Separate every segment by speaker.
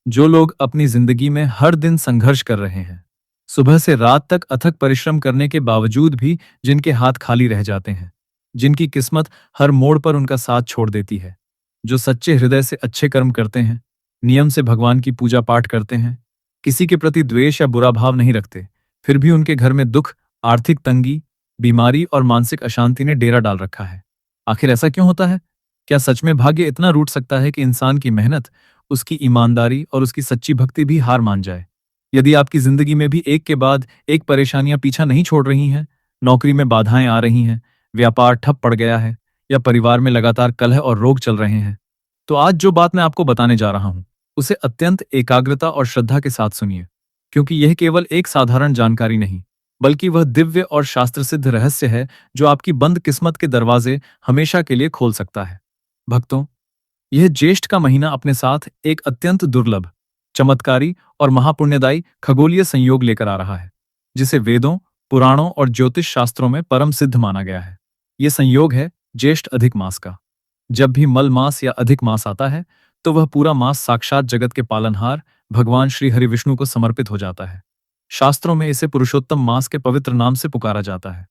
Speaker 1: जो लोग अपनी जिंदगी में हर दिन संघर्ष कर रहे हैं, सुबह से रात तक अथक परिश्रम करने के बावजूद भी जिनके हाथ खाली रह जाते हैं, जिनकी किस्मत हर मोड़ पर उनका साथ छोड़ देती है, जो सच्चे हृदय से अच्छे कर्म करते हैं, नियम से भगवान की पूजा पाठ करते हैं, किसी के प्रति द्वेष या बुरा भाव नहीं रखते, फिर भी उनके घर में दुख, आर्थिक तंगी, बीमारी और मानसिक अशांति ने डेरा डाल रखा है। आखिर ऐसा क्यों होता है? क्या सच में भाग्य इतना रूठ सकता है कि इंसान की मेहनत, उसकी ईमानदारी और उसकी सच्ची भक्ति भी हार मान जाए? यदि आपकी जिंदगी में भी एक के बाद एक परेशानियां पीछा नहीं छोड़ रही हैं, नौकरी में बाधाएं आ रही हैं, व्यापार ठप पड़ गया है या परिवार में लगातार कलह और रोग चल रहे हैं, तो आज जो बात मैं आपको बताने जा रहा हूं, उसे अत्यंत एकाग्रता और श्रद्धा के साथ सुनिए, क्योंकि यह केवल एक साधारण जानकारी नहीं, बल्कि वह दिव्य और शास्त्र सिद्ध रहस्य है जो आपकी बंद किस्मत के दरवाजे हमेशा के लिए खोल सकता है। भक्तों, यह ज्येष्ठ का महीना अपने साथ एक अत्यंत दुर्लभ, चमत्कारी और महापुण्यदायी खगोलीय संयोग लेकर आ रहा है, जिसे वेदों, पुराणों और ज्योतिष शास्त्रों में परम सिद्ध माना गया है। यह संयोग है ज्येष्ठ अधिक मास का। जब भी मल मास या अधिक मास आता है, तो वह पूरा मास साक्षात जगत के पालनहार भगवान श्री हरि विष्णु को समर्पित हो जाता है। शास्त्रों में इसे पुरुषोत्तम मास के पवित्र नाम से पुकारा जाता है।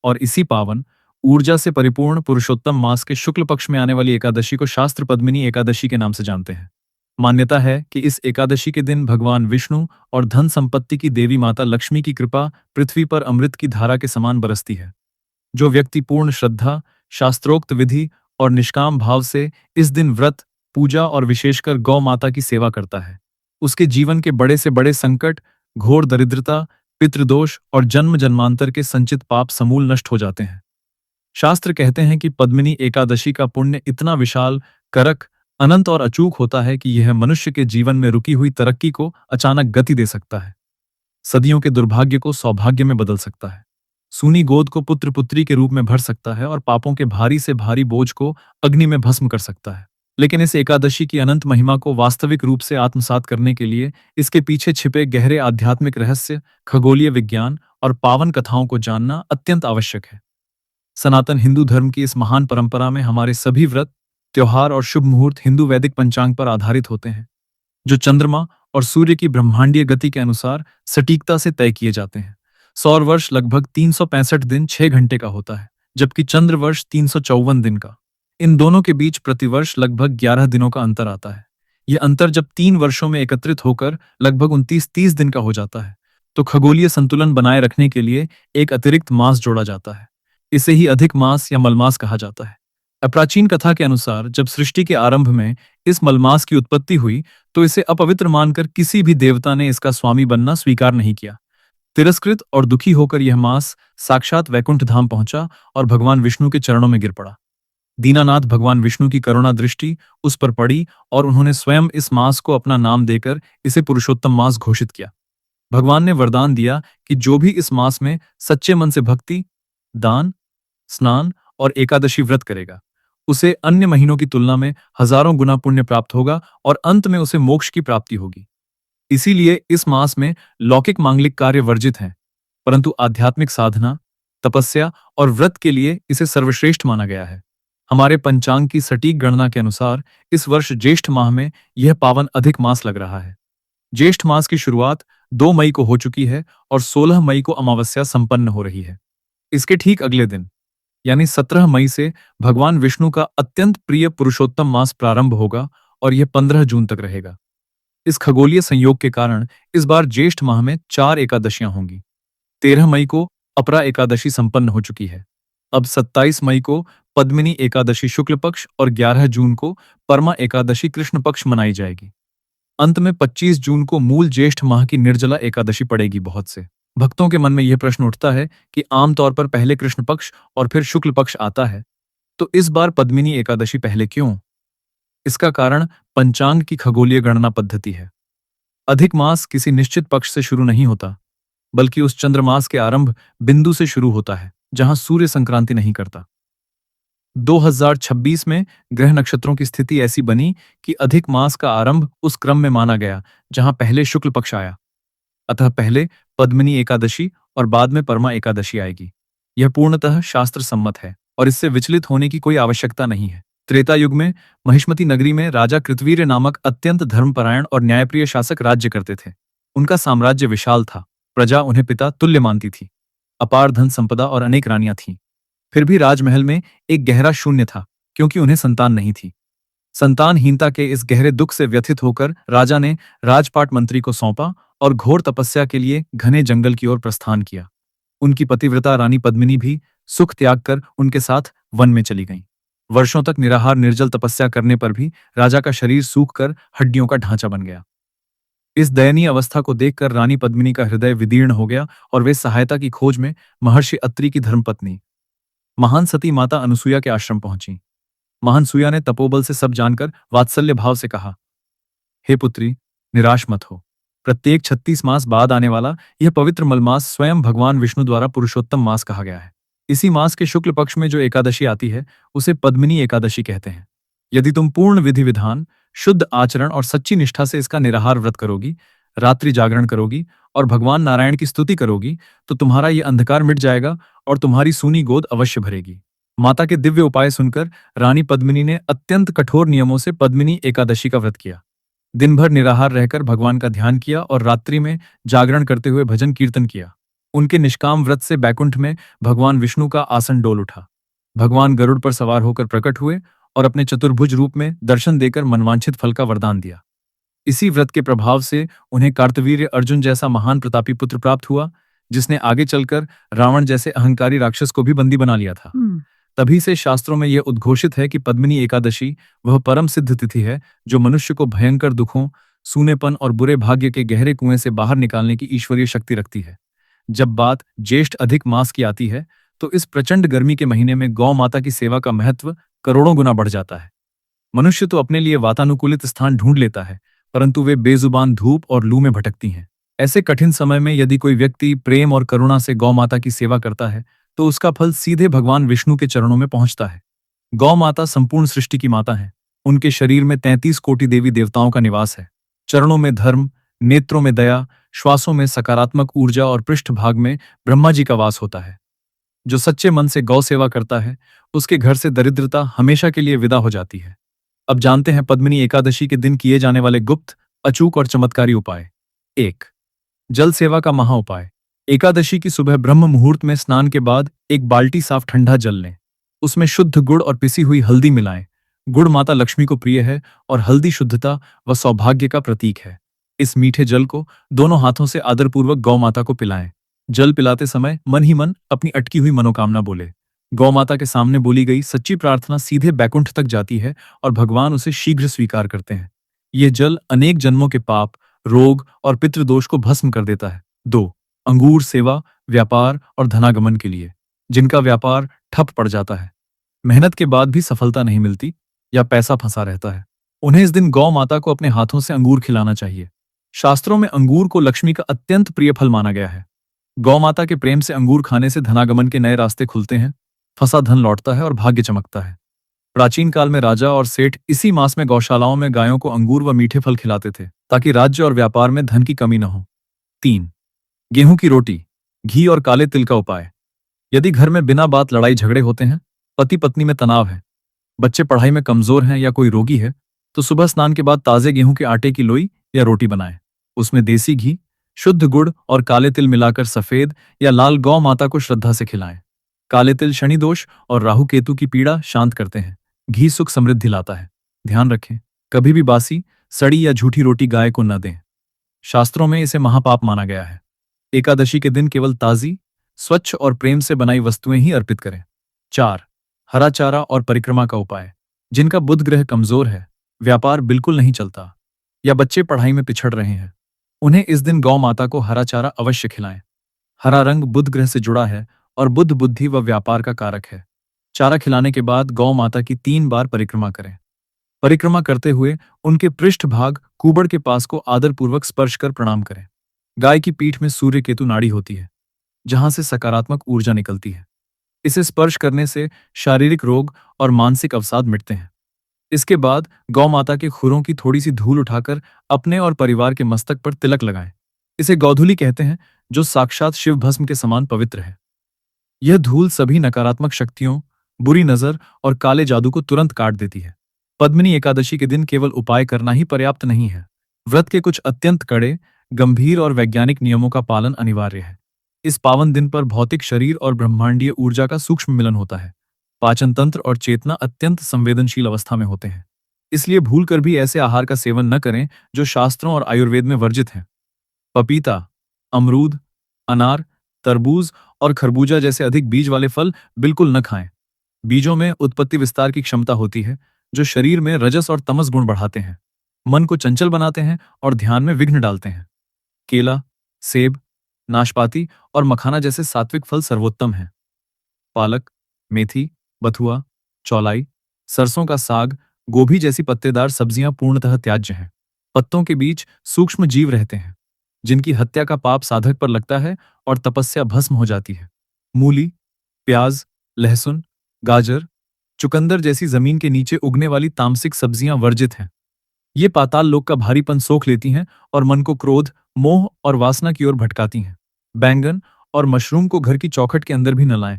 Speaker 1: और इसी पावन, ऊर्जा से परिपूर्ण पुरुषोत्तम मास के शुक्ल पक्ष में आने वाली एकादशी को शास्त्र पद्मिनी एकादशी के नाम से जानते हैं। मान्यता है कि इस एकादशी के दिन भगवान विष्णु और धन संपत्ति की देवी माता लक्ष्मी की कृपा पृथ्वी पर अमृत की धारा के समान बरसती है। जो व्यक्ति पूर्ण श्रद्धा, शास्त्रोक्त विधि और निष्काम भाव से इस दिन व्रत, पूजा और विशेषकर गौ माता की सेवा करता है, उसके जीवन के बड़े से बड़े संकट, घोर दरिद्रता, पितृदोष और जन्म जन्मांतर के संचित पाप समूल नष्ट हो जाते हैं। शास्त्र कहते हैं कि पद्मिनी एकादशी का पुण्य इतना विशाल, करक, अनंत और अचूक होता है कि यह मनुष्य के जीवन में रुकी हुई तरक्की को अचानक गति दे सकता है, सदियों के दुर्भाग्य को सौभाग्य में बदल सकता है, सूनी गोद को पुत्र पुत्री के रूप में भर सकता है और पापों के भारी से भारी बोझ को अग्नि में भस्म कर सकता है। लेकिन इस एकादशी की अनंत महिमा को वास्तविक रूप से आत्मसात करने के लिए इसके पीछे छिपे गहरे आध्यात्मिक रहस्य, खगोलीय विज्ञान और पावन कथाओं को जानना अत्यंत आवश्यक है। सनातन हिंदू धर्म की इस महान परंपरा में हमारे सभी व्रत, त्योहार और शुभ मुहूर्त हिंदू वैदिक पंचांग पर आधारित होते हैं, जो चंद्रमा और सूर्य की ब्रह्मांडीय गति के अनुसार सटीकता से तय किए जाते हैं। सौर वर्ष लगभग 365 दिन 6 घंटे का होता है, जबकि चंद्र वर्ष 354 दिन का। इन दोनों के बीच प्रतिवर्ष लगभग 11 दिनों का अंतर आता है। यह अंतर जब 3 वर्षों में एकत्रित होकर लगभग 29-30 दिन का हो जाता है, तो खगोलीय संतुलन बनाए रखने के लिए एक अतिरिक्त मास जोड़ा जाता है। इसे ही अधिक मास या मलमास कहा जाता है। प्राचीन कथा के अनुसार जब सृष्टि के आरंभ में इस मलमास की उत्पत्ति हुई, तो इसे अपवित्र मानकर किसी भी देवता ने इसका स्वामी बनना स्वीकार नहीं किया। तिरस्कृत और दुखी होकर यह मास साक्षात वैकुंठ धाम पहुंचा और भगवान विष्णु के चरणों में गिर पड़ा। दीनानाथ भगवान विष्णु की करुणा दृष्टि उस पर पड़ी और उन्होंने स्वयं इस मास को अपना नाम देकर इसे पुरुषोत्तम मास घोषित किया। भगवान ने वरदान दिया कि जो भी इस मास में सच्चे मन से भक्ति, दान, स्नान और एकादशी व्रत करेगा, उसे अन्य महीनों की तुलना में हजारों गुना पुण्य प्राप्त होगा और अंत में उसे मोक्ष की प्राप्ति होगी। इसीलिए इस मास में लौकिक मांगलिक कार्य वर्जित हैं, परंतु आध्यात्मिक साधना, तपस्या और व्रत के लिए इसे सर्वश्रेष्ठ माना गया है। हमारे पंचांग की सटीक गणना के अनुसार इस वर्ष ज्येष्ठ माह में यह पावन अधिक मास लग रहा है। ज्येष्ठ मास की शुरुआत 2 मई को हो चुकी है और 16 मई को अमावस्या संपन्न हो रही है। इसके ठीक अगले दिन, यानी 17 मई से भगवान विष्णु का अत्यंत प्रिय पुरुषोत्तम मास प्रारंभ होगा और यह 15 जून तक रहेगा। इस खगोलीय संयोग के कारण इस बार ज्येष्ठ माह में 4 एकादशियां होंगी। 13 मई को अपरा एकादशी संपन्न हो चुकी है। अब 27 मई को पद्मिनी एकादशी शुक्ल पक्ष और 11 जून को परमा एकादशी कृष्ण पक्ष मनाई जाएगी। अंत में 25 जून को मूल ज्येष्ठ माह की निर्जला एकादशी पड़ेगी। बहुत से भक्तों के मन में यह प्रश्न उठता है कि आमतौर पर पहले कृष्ण पक्ष और फिर शुक्ल पक्ष आता है, तो इस बार पद्मिनी एकादशी पहले क्यों? इसका कारण पंचांग की खगोलीय गणना पद्धति है। अधिक मास किसी निश्चित पक्ष से शुरू नहीं होता, बल्कि उस चंद्रमास के आरंभ बिंदु से शुरू होता है जहां सूर्य संक्रांति नहीं करता। 2026 में ग्रह नक्षत्रों की स्थिति ऐसी बनी कि अधिक मास का आरंभ उस क्रम में माना गया जहां पहले शुक्ल पक्ष आया। अतः पहले पद्मिनी एकादशी और बाद में परमा एकादशी आएगी। यह पूर्णतः शास्त्र सम्मत है और इससे विचलित होने की कोई आवश्यकता नहीं है। त्रेता युग में महिष्मती नगरी में राजा कृतवीर्य नामक अत्यंत धर्मपरायण और न्यायप्रिय शासक राज्य करते थे। उनका साम्राज्य विशाल था, प्रजा उन्हें पिता तुल्य मानती थी। अपार धन संपदा और अनेक रानियां थीं। फिर भी राजमहल में एक गहरा शून्य था, क्योंकि उन्हें संतान नहीं थी। संतानहीनता के इस गहरे दुख से व्यथित होकर राजा ने राजपाट मंत्री को सौंपा और घोर तपस्या के लिए घने जंगल की ओर प्रस्थान किया। उनकी पतिव्रता रानी पद्मिनी भी सुख त्याग कर उनके साथ वन में चली गईं। वर्षों तक निराहार निर्जल तपस्या करने पर भी राजा का शरीर सूखकर हड्डियों का ढांचा बन गया। इस दयनीय अवस्था को देखकर रानी पद्मिनी का हृदय विदीर्ण हो गया और वे सहायता की खोज में महर्षि अत्रि की धर्मपत्नी महान सती माता अनुसुईया के आश्रम पहुंची। महान सुया ने तपोबल से सब जानकर वात्सल्य भाव से कहा, हे पुत्री, निराश मत हो। प्रत्येक 36 मास बाद आने वाला यह पवित्र मलमास स्वयं भगवान विष्णु द्वारा पुरुषोत्तम मास कहा गया है। इसी मास के शुक्ल पक्ष में जो एकादशी आती है उसे पद्मिनी एकादशी कहते हैं। यदि तुम पूर्ण विधि विधान, शुद्ध आचरण और सच्ची निष्ठा से इसका निराहार व्रत करोगी, रात्रि जागरण करोगी और भगवान नारायण की स्तुति करोगी, तो तुम्हारा ये अंधकार मिट जाएगा और तुम्हारी सूनी गोद अवश्य भरेगी। माता के दिव्य उपाय सुनकर रानी पद्मिनी ने अत्यंत कठोर नियमों से पद्मिनी एकादशी का व्रत किया। दिन भर निराहार रहकर भगवान का ध्यान किया और रात्रि में जागरण करते हुए भजन कीर्तन किया। उनके निष्काम व्रत से बैकुंठ में भगवान विष्णु का आसन डोल उठा। भगवान गरुड़ पर सवार होकर प्रकट हुए और अपने चतुर्भुज रूप में दर्शन देकर मनवांछित फल का वरदान दिया। इसी व्रत के प्रभाव से उन्हें कार्तवीर्य अर्जुन जैसा महान प्रतापी पुत्र प्राप्त हुआ, जिसने आगे चलकर रावण जैसे अहंकारी राक्षस को भी बंदी बना लिया था। तभी से शास्त्रों में यह उद्घोषित है कि पद्मिनी एकादशी वह परम सिद्ध तिथि है जो मनुष्य को भयंकर दुखों, सूनेपन और बुरे भाग्य के गहरे कुएं से बाहर निकालने की ईश्वरीय शक्ति रखती है। जब बात ज्येष्ठ अधिक मास की आती है तो इस प्रचंड गर्मी के महीने में गौ माता की सेवा का महत्व करोड़ों गुना बढ़ जाता है। मनुष्य तो अपने लिए वातानुकूलित स्थान ढूंढ लेता है, परंतु वे बेजुबान धूप और लू में भटकती हैं। ऐसे कठिन समय में यदि कोई व्यक्ति प्रेम और करुणा से गौ माता की सेवा करता है तो उसका फल सीधे भगवान विष्णु के चरणों में पहुंचता है। गौ माता संपूर्ण सृष्टि की माता है। उनके शरीर में 33 कोटि देवी देवताओं का निवास है। चरणों में धर्म, नेत्रों में दया, श्वासों में सकारात्मक ऊर्जा और पृष्ठभाग में ब्रह्मा जी का वास होता है। जो सच्चे मन से गौ सेवा करता है उसके घर से दरिद्रता हमेशा के लिए विदा हो जाती है। अब जानते हैं पद्मिनी एकादशी के दिन किए जाने वाले गुप्त, अचूक और चमत्कारी उपाय। 1. जल सेवा का महा उपाय। एकादशी की सुबह ब्रह्म मुहूर्त में स्नान के बाद एक बाल्टी साफ ठंडा जल लें। उसमें शुद्ध गुड़ और पिसी हुई हल्दी मिलाएं। गुड़ माता लक्ष्मी को प्रिय है और हल्दी शुद्धता व सौभाग्य का प्रतीक है। इस मीठे जल को दोनों हाथों से आदरपूर्वक गौ माता को पिलाएं। जल पिलाते समय मन ही मन अपनी अटकी हुई मनोकामना बोले। गौ माता के सामने बोली गई सच्ची प्रार्थना सीधे बैकुंठ तक जाती है और भगवान उसे शीघ्र स्वीकार करते हैं। यह जल अनेक जन्मों के पाप, रोग और पितृदोष को भस्म कर देता है। 2. अंगूर सेवा, व्यापार और धनागमन के लिए। जिनका व्यापार ठप पड़ जाता है, मेहनत के बाद भी सफलता नहीं मिलती या पैसा फंसा रहता है, उन्हें इस दिन गौ माता को अपने हाथों से अंगूर खिलाना चाहिए। शास्त्रों में अंगूर को लक्ष्मी का अत्यंत प्रिय फल माना गया है। गौ माता के प्रेम से अंगूर खाने से धनागमन के नए रास्ते खुलते हैं, फंसा धन लौटता है और भाग्य चमकता है। प्राचीन काल में राजा और सेठ इसी मास में गौशालाओं में गायों को अंगूर व मीठे फल खिलाते थे ताकि राज्य और व्यापार में धन की कमी न हो। 3. गेहूं की रोटी, घी और काले तिल का उपाय। यदि घर में बिना बात लड़ाई झगड़े होते हैं, पति पत्नी में तनाव है, बच्चे पढ़ाई में कमजोर हैं या कोई रोगी है, तो सुबह स्नान के बाद ताजे गेहूं के आटे की लोई या रोटी बनाएं। उसमें देसी घी, शुद्ध गुड़ और काले तिल मिलाकर सफेद या लाल गौ माता को श्रद्धा से खिलाएं। काले तिल शनि दोष और राहु केतु की पीड़ा शांत करते हैं। घी सुख समृद्धि लाता है। ध्यान रखें, कभी भी बासी, सड़ी या झूठी रोटी गाय को न दें। शास्त्रों में इसे महापाप माना गया है। एकादशी के दिन केवल ताजी, स्वच्छ और प्रेम से बनाई वस्तुएं ही अर्पित करें। 4. हरा चारा और परिक्रमा का उपाय। जिनका बुध ग्रह कमजोर है, व्यापार बिल्कुल नहीं चलता या बच्चे पढ़ाई में पिछड़ रहे हैं, उन्हें इस दिन गौ माता को हरा चारा अवश्य खिलाएं। हरा रंग बुध ग्रह से जुड़ा है और बुध बुद्धि व व्यापार का कारक है। चारा खिलाने के बाद गौ माता की 3 बार परिक्रमा करें। परिक्रमा करते हुए उनके पृष्ठभाग कुबड़ के पास को आदरपूर्वक स्पर्श कर प्रणाम करें। गाय की पीठ में सूर्य केतु नाड़ी होती है, जहां से सकारात्मक ऊर्जा निकलती है। इसे स्पर्श करने से शारीरिक रोग और मानसिक अवसाद मिटते हैं। इसके बाद गौ माता के खुरों की थोड़ी सी धूल उठाकर अपने और परिवार के मस्तक पर तिलक लगाएं। इसे गौधूली कहते हैं, जो साक्षात शिव भस्म के समान पवित्र है। यह धूल सभी नकारात्मक शक्तियों, बुरी नजर और काले जादू को तुरंत काट देती है। पद्मिनी एकादशी के दिन केवल उपाय करना ही पर्याप्त नहीं है। व्रत के कुछ अत्यंत कड़े, गंभीर और वैज्ञानिक नियमों का पालन अनिवार्य है। इस पावन दिन पर भौतिक शरीर और ब्रह्मांडीय ऊर्जा का सूक्ष्म मिलन होता है। पाचन तंत्र और चेतना अत्यंत संवेदनशील अवस्था में होते हैं। इसलिए भूलकर भी ऐसे आहार का सेवन न करें जो शास्त्रों और आयुर्वेद में वर्जित हैं। पपीता, अमरूद, अनार, तरबूज और खरबूजा जैसे अधिक बीज वाले फल बिल्कुल न खाएं। बीजों में उत्पत्ति विस्तार की क्षमता होती है, जो शरीर में रजस और तमस गुण बढ़ाते हैं, मन को चंचल बनाते हैं और ध्यान में विघ्न डालते हैं। केला, सेब, नाशपाती और मखाना जैसे सात्विक फल सर्वोत्तम हैं। पालक, मेथी, बथुआ, चौलाई, सरसों का साग, गोभी जैसी पत्तेदार सब्जियां पूर्णतः त्याज्य हैं। पत्तों के बीच सूक्ष्म जीव रहते हैं, जिनकी हत्या का पाप साधक पर लगता है और तपस्या भस्म हो जाती है। मूली, प्याज, लहसुन, गाजर, चुकंदर जैसी जमीन के नीचे उगने वाली तामसिक सब्जियां वर्जित हैं। ये पाताल लोक का भारीपन सोख लेती हैं और मन को क्रोध, मोह और वासना की ओर भटकाती हैं। बैंगन और मशरूम को घर की चौखट के अंदर भी न लाएं।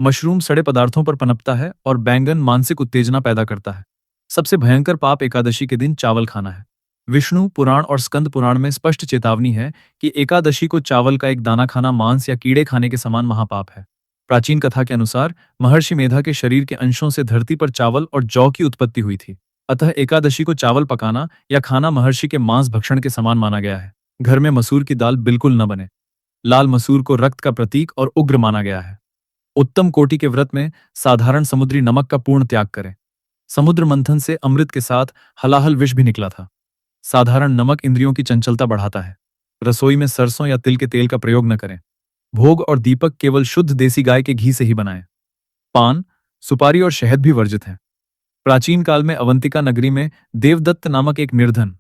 Speaker 1: मशरूम सड़े पदार्थों पर पनपता है और बैंगन मानसिक उत्तेजना पैदा करता है। सबसे भयंकर पाप एकादशी के दिन चावल खाना है। विष्णु पुराण और स्कंद पुराण में स्पष्ट चेतावनी है कि एकादशी को चावल का एक दाना खाना मांस या कीड़े खाने के समान महापाप है। प्राचीन कथा के अनुसार महर्षि मेधा के शरीर के अंशों से धरती पर चावल और जौ की उत्पत्ति हुई थी। अतः एकादशी को चावल पकाना या खाना महर्षि के मांस भक्षण के समान माना गया है। घर में मसूर की दाल बिल्कुल न बने। लाल मसूर को रक्त का प्रतीक और उग्र माना गया है। उत्तम कोटि के व्रत में साधारण समुद्री नमक का पूर्ण त्याग करें। समुद्र मंथन से अमृत के साथ हलाहल विष भी निकला था। साधारण नमक इंद्रियों की चंचलता बढ़ाता है। रसोई में सरसों या तिल के तेल का प्रयोग न करें। भोग और दीपक केवल शुद्ध देसी गाय के घी से ही बनाएं। पान, सुपारी और शहद भी वर्जित हैं। प्राचीन काल में अवंतिका नगरी में देवदत्त नामक एक निर्धन,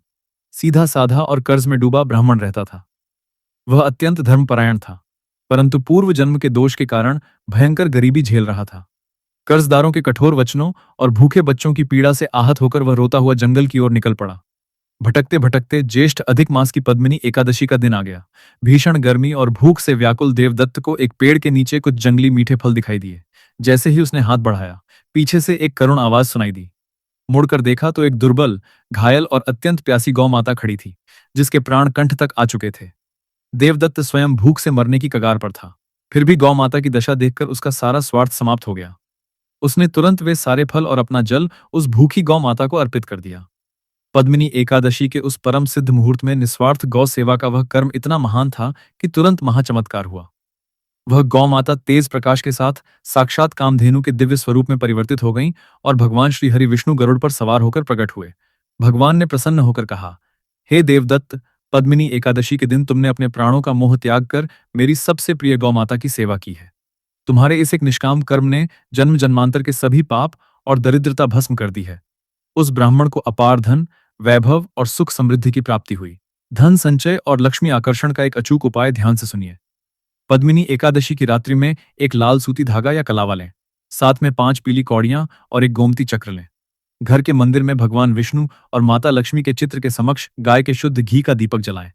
Speaker 1: सीधा साधा और कर्ज में डूबा ब्राह्मण रहता था। वह अत्यंत धर्मपरायण था, परंतु पूर्व जन्म के दोष के कारण भयंकर गरीबी झेल रहा था। कर्जदारों के कठोर वचनों और भूखे बच्चों की पीड़ा से आहत होकर वह रोता हुआ जंगल की ओर निकल पड़ा। भटकते भटकते ज्येष्ठ अधिक मास की पद्मिनी एकादशी का दिन आ गया। भीषण गर्मी और भूख से व्याकुल देवदत्त को एक पेड़ के नीचे कुछ जंगली मीठे फल दिखाई दिए। जैसे ही उसने हाथ बढ़ाया, पीछे से एक करुण आवाज सुनाई दी। मुड़कर देखा तो एक दुर्बल, घायल और अत्यंत प्यासी गौ माता खड़ी थी, जिसके प्राण कंठ तक आ चुके थे। देवदत्त स्वयं भूख से मरने की कगार पर था, फिर भी गौ माता की दशा देखकर उसका सारा स्वार्थ समाप्त हो गया। उसने तुरंत वे सारे फल और अपना जल उस भूखी गौ माता को अर्पित कर दिया। पद्मिनी एकादशी के उस परम सिद्ध मुहूर्त में निस्वार्थ गौ सेवा का वह कर्म इतना महान था कि तुरंत महाचमत्कार हुआ। वह गौ माता तेज प्रकाश के साथ साक्षात कामधेनु के दिव्य स्वरूप में परिवर्तित हो गईं और भगवान श्री हरि विष्णु गरुड़ पर सवार होकर प्रकट हुए। भगवान ने प्रसन्न होकर कहा, हे देवदत्त, पद्मिनी एकादशी के दिन तुमने अपने प्राणों का मोह त्याग कर मेरी सबसे प्रिय गौ माता की सेवा की है। तुम्हारे इस एक निष्काम कर्म ने जन्म जन्मांतर के सभी पाप और दरिद्रता भस्म कर दी है। उस ब्राह्मण को अपार धन, वैभव और सुख समृद्धि की प्राप्ति हुई। धन संचय और लक्ष्मी आकर्षण का एक अचूक उपाय ध्यान से सुनिए। पद्मिनी एकादशी की रात्रि में एक लाल सूती धागा या कलावा लें। साथ में 5 पीली कौड़ियां और एक गोमती चक्र लें। घर के मंदिर में भगवान विष्णु और माता लक्ष्मी के चित्र के समक्ष गाय के शुद्ध घी का दीपक जलाएं।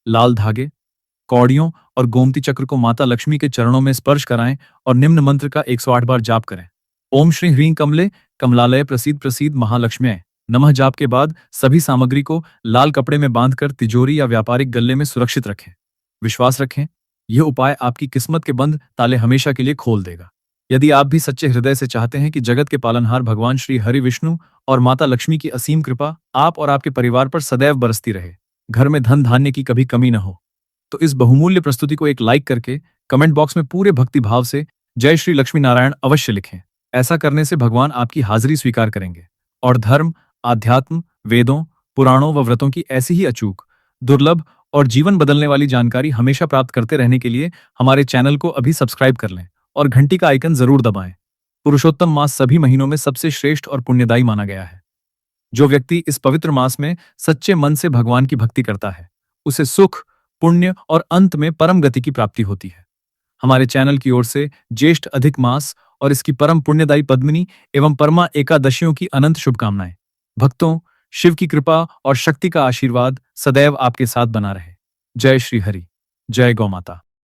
Speaker 1: लाल धागे, कौड़ियों और गोमती चक्र को माता लक्ष्मी के चरणों में स्पर्श कराएं और निम्न मंत्र का 108 बार जाप करें। ओम श्री ह्रीं कमले कमलालय प्रसीद प्रसीद महालक्ष्म्यै नमः जाप के बाद सभी सामग्री को लाल कपड़े में बांधकर तिजोरी या व्यापारिक गल्ले में सुरक्षित रखें। विश्वास रखें, यह उपाय आपकी किस्मत के बंद ताले हमेशा के लिए खोल देगा। यदि आप भी सच्चे हृदय से चाहते हैं कि जगत के पालनहार भगवान श्री हरि विष्णु और माता लक्ष्मी की असीम कृपा आप और आपके परिवार पर सदैव बरसती रहे, घर में धन धान्य की कभी कमी न हो, तो इस बहुमूल्य प्रस्तुति को एक लाइक करके कमेंट बॉक्स में पूरे भक्ति भाव से जय श्री लक्ष्मी नारायण अवश्य लिखें। ऐसा करने से भगवान आपकी हाजिरी स्वीकार करेंगे और धर्म, आध्यात्म, वेदों, पुराणों व व्रतों की ऐसी ही अचूक, दुर्लभ और जीवन बदलने वाली जानकारी हमेशा प्राप्त करते रहने के लिए हमारे चैनल को अभी सब्सक्राइब कर लें और घंटी का आइकन जरूर दबाएं। पुरुषोत्तम मास सभी महीनों में सबसे श्रेष्ठ और पुण्यदायी माना गया है। जो व्यक्ति इस पवित्र मास में सच्चे मन से भगवान की भक्ति करता है, उसे सुख, पुण्य और अंत में परम गति की प्राप्ति होती है। हमारे चैनल की ओर से ज्येष्ठ अधिक मास और इसकी परम पुण्यदायी पद्मिनी एवं परमा एकादशियों की अनंत शुभकामनाएं। भक्तों, शिव की कृपा और शक्ति का आशीर्वाद सदैव आपके साथ बना रहे। जय श्री हरि, जय गौ माता।